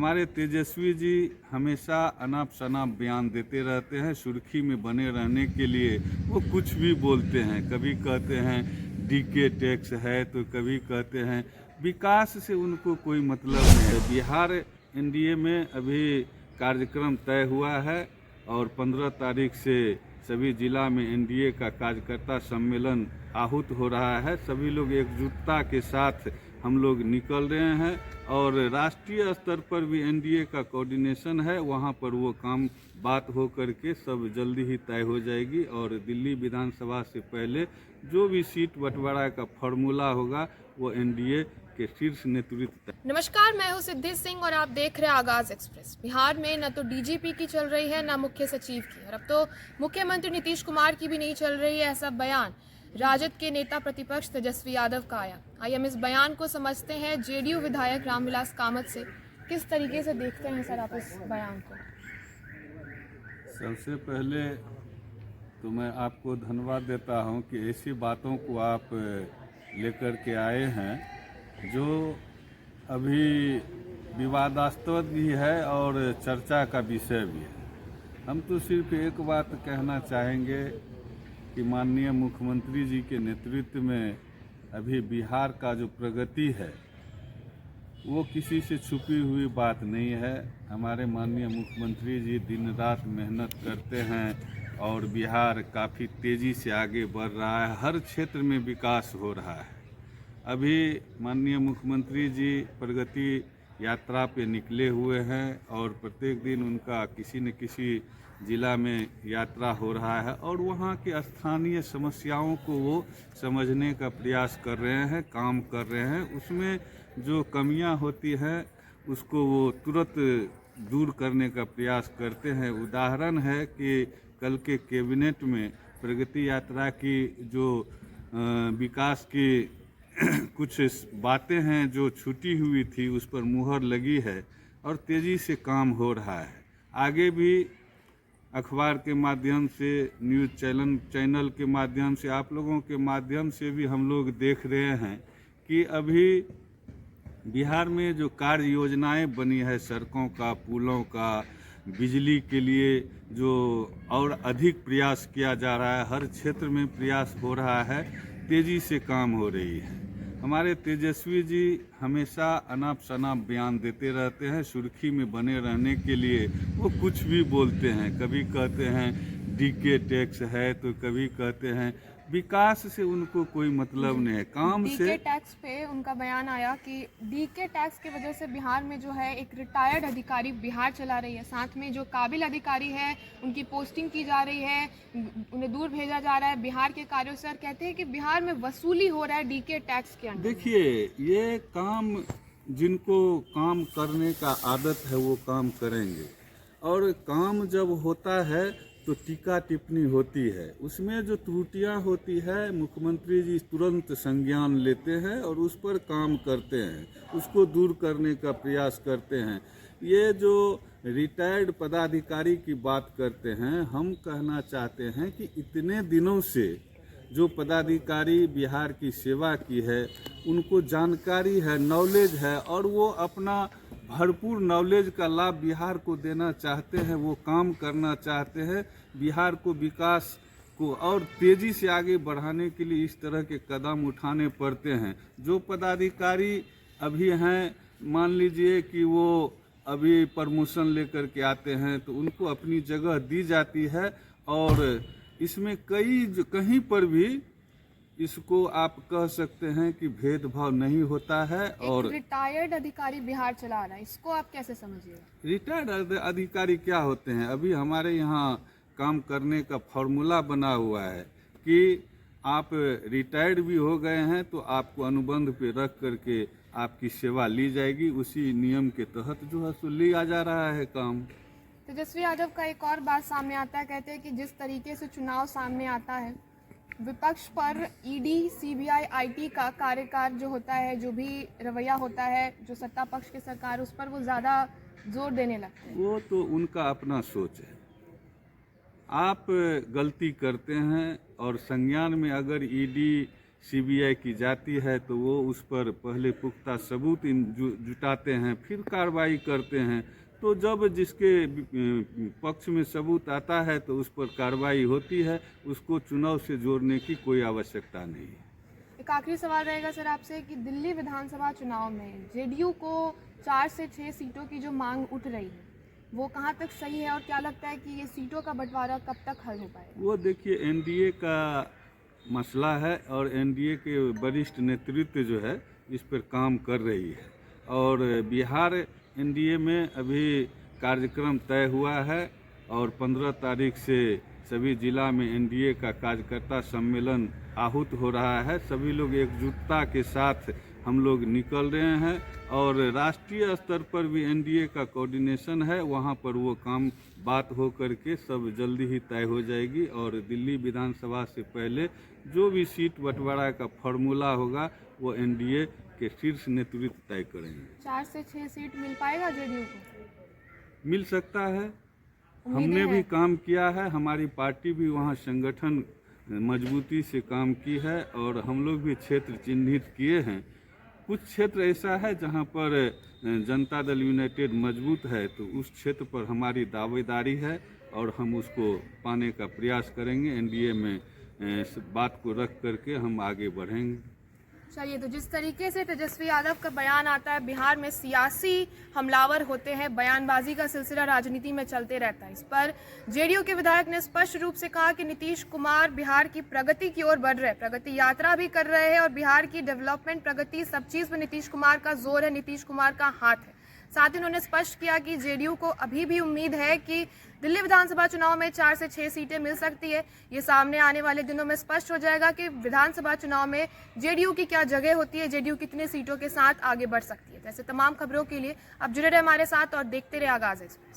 हमारे तेजस्वी जी हमेशा अनाप शनाप बयान देते रहते हैं, सुर्खी में बने रहने के लिए वो कुछ भी बोलते हैं। कभी कहते हैं डीके टैक्स है, तो कभी कहते हैं विकास से उनको कोई मतलब नहीं है। बिहार एनडीए में अभी कार्यक्रम तय हुआ है और 15 तारीख से सभी जिला में एनडीए का कार्यकर्ता सम्मेलन आहूत हो रहा है। सभी लोग एकजुटता के साथ हम लोग निकल रहे हैं और राष्ट्रीय स्तर पर भी एनडीए का कोऑर्डिनेशन है, वहां पर वो काम बात हो करके सब जल्दी ही तय हो जाएगी और दिल्ली विधानसभा से पहले जो भी सीट बंटवारा का फॉर्मूला होगा वो एनडीए के शीर्ष नेतृत्व। नमस्कार, मैं हूं सिद्धि सिंह और आप देख रहे हैं आगाज एक्सप्रेस। बिहार में न तो डीजीपी की चल रही है, न मुख्य सचिव की, और अब तो मुख्यमंत्री नीतीश कुमार की भी नहीं चल रही है। ऐसा बयान राजद के नेता प्रतिपक्ष तेजस्वी यादव का आया। आइए हम इस बयान को समझते हैं जेडीयू विधायक रामविलास कामत से। किस तरीके से देखते हैं सर आप इस बयान को? सबसे पहले तो मैं आपको धन्यवाद देता हूं कि ऐसी बातों को आप लेकर के आए हैं जो अभी विवादास्पद भी है और चर्चा का विषय भी है। हम तो सिर्फ एक बात कहना चाहेंगे कि माननीय मुख्यमंत्री जी के नेतृत्व में अभी बिहार का जो प्रगति है वो किसी से छुपी हुई बात नहीं है। हमारे माननीय मुख्यमंत्री जी दिन रात मेहनत करते हैं और बिहार काफ़ी तेज़ी से आगे बढ़ रहा है, हर क्षेत्र में विकास हो रहा है। अभी माननीय मुख्यमंत्री जी प्रगति यात्रा पे निकले हुए हैं और प्रत्येक दिन उनका किसी न किसी जिला में यात्रा हो रहा है और वहाँ के स्थानीय समस्याओं को वो समझने का प्रयास कर रहे हैं, काम कर रहे हैं। उसमें जो कमियां होती हैं उसको वो तुरंत दूर करने का प्रयास करते हैं। उदाहरण है कि कल के कैबिनेट में प्रगति यात्रा की जो विकास की कुछ बातें हैं जो छूटी हुई थी उस पर मुहर लगी है और तेज़ी से काम हो रहा है। आगे भी अखबार के माध्यम से, न्यूज़ चैनल के माध्यम से, आप लोगों के माध्यम से भी हम लोग देख रहे हैं कि अभी बिहार में जो कार्य योजनाएं बनी है, सड़कों का, पुलों का, बिजली के लिए जो और अधिक प्रयास किया जा रहा है, हर क्षेत्र में प्रयास हो रहा है, तेज़ी से काम हो रही है। हमारे तेजस्वी जी हमेशा अनाप शनाप बयान देते रहते हैं, सुर्खी में बने रहने के लिए वो कुछ भी बोलते हैं। कभी कहते हैं डीके टैक्स है, तो कभी कहते हैं विकास से उनको कोई मतलब नहीं है, काम से। डीके टैक्स पे उनका बयान आया कि डीके टैक्स की वजह से बिहार में जो है एक रिटायर्ड अधिकारी बिहार चला रही है, साथ में जो काबिल अधिकारी है उनकी पोस्टिंग की जा रही है, उन्हें दूर भेजा जा रहा है बिहार के कार्यों से। कहते हैं कि बिहार में वसूली हो रहा है डीके टैक्स के अंदर। देखिए, ये काम जिनको काम करने का आदत है वो काम करेंगे और काम जब होता है तो टीका टिप्पणी होती है, उसमें जो त्रुटियां होती है मुख्यमंत्री जी तुरंत संज्ञान लेते हैं और उस पर काम करते हैं, उसको दूर करने का प्रयास करते हैं। ये जो रिटायर्ड पदाधिकारी की बात करते हैं, हम कहना चाहते हैं कि इतने दिनों से जो पदाधिकारी बिहार की सेवा की है उनको जानकारी है, नॉलेज है और वो अपना भरपूर नॉलेज का लाभ बिहार को देना चाहते हैं, वो काम करना चाहते हैं। बिहार को विकास को और तेज़ी से आगे बढ़ाने के लिए इस तरह के कदम उठाने पड़ते हैं। जो पदाधिकारी अभी हैं, मान लीजिए कि वो अभी प्रमोशन लेकर के आते हैं तो उनको अपनी जगह दी जाती है और इसमें कहीं पर भी इसको आप कह सकते हैं कि भेदभाव नहीं होता है। और रिटायर्ड अधिकारी बिहार चला रहा है, इसको आप कैसे समझिए? रिटायर्ड अधिकारी क्या होते हैं? अभी हमारे यहाँ काम करने का फॉर्मूला बना हुआ है कि आप रिटायर्ड भी हो गए हैं तो आपको अनुबंध पे रख करके आपकी सेवा ली जाएगी, उसी नियम के तहत जो है सो लिया जा रहा है काम। तेजस्वी यादव का एक और बात सामने आता है, कहते हैं कि जिस तरीके से चुनाव सामने आता है, विपक्ष पर ईडी, सीबीआई, आईटी का कार्यकाल जो होता है, जो भी रवैया होता है, जो सत्ता पक्ष की सरकार, उस पर वो ज़्यादा जोर देने लगते हैं। वो तो उनका अपना सोच है। आप गलती करते हैं और संज्ञान में अगर ईडी सीबीआई की जाती है तो वो उस पर पहले पुख्ता सबूत जुटाते हैं, फिर कार्रवाई करते हैं। तो जब जिसके पक्ष में सबूत आता है तो उस पर कार्रवाई होती है, उसको चुनाव से जोड़ने की कोई आवश्यकता नहीं है। एक आखिरी सवाल रहेगा सर आपसे कि दिल्ली विधानसभा चुनाव में जेडीयू को 4 से 6 सीटों की जो मांग उठ रही है वो कहाँ तक सही है, और क्या लगता है कि ये सीटों का बंटवारा कब तक हल हो पाएगा? वो देखिए, एनडीए का मसला है और एनडीए के वरिष्ठ नेतृत्व जो है इस पर काम कर रही है, और बिहार एनडीए में अभी कार्यक्रम तय हुआ है और 15 तारीख से सभी जिला में एनडीए का कार्यकर्ता सम्मेलन आहूत हो रहा है। सभी लोग एकजुटता के साथ हम लोग निकल रहे हैं और राष्ट्रीय स्तर पर भी एनडीए का कोऑर्डिनेशन है, वहां पर वो काम बात हो करके सब जल्दी ही तय हो जाएगी। और दिल्ली विधानसभा से पहले जो भी सीट बंटवारा का फॉर्मूला होगा वो एनडीए के शीर्ष नेतृत्व तय करेंगे। 4 से 6 सीट मिल पाएगा जेडीयू को? मिल सकता है, हमने भी काम किया है, हमारी पार्टी भी वहाँ संगठन मजबूती से काम की है और हम लोग भी क्षेत्र चिन्हित किए हैं। कुछ क्षेत्र ऐसा है जहाँ पर जनता दल यूनाइटेड मजबूत है, तो उस क्षेत्र पर हमारी दावेदारी है और हम उसको पाने का प्रयास करेंगे। एनडीए में बात को रख करके हम आगे बढ़ेंगे। चलिए, तो जिस तरीके से तेजस्वी यादव का बयान आता है, बिहार में सियासी हमलावर होते हैं, बयानबाजी का सिलसिला राजनीति में चलते रहता है। इस पर जेडीयू के विधायक ने स्पष्ट रूप से कहा कि नीतीश कुमार बिहार की प्रगति की ओर बढ़ रहे हैं, प्रगति यात्रा भी कर रहे हैं और बिहार की डेवलपमेंट, प्रगति, सब चीज में नीतीश कुमार का जोर है, नीतीश कुमार का हाथ है। साथ ही उन्होंने स्पष्ट किया कि जेडीयू को अभी भी उम्मीद है कि दिल्ली विधानसभा चुनाव में 4 से 6 सीटें मिल सकती है। ये सामने आने वाले दिनों में स्पष्ट हो जाएगा कि विधानसभा चुनाव में जेडीयू की क्या जगह होती है, जेडीयू कितने सीटों के साथ आगे बढ़ सकती है। तो ऐसे तमाम खबरों के लिए आप जुड़े रहे हमारे साथ और देखते रहे आगाज एक्सप्रेस।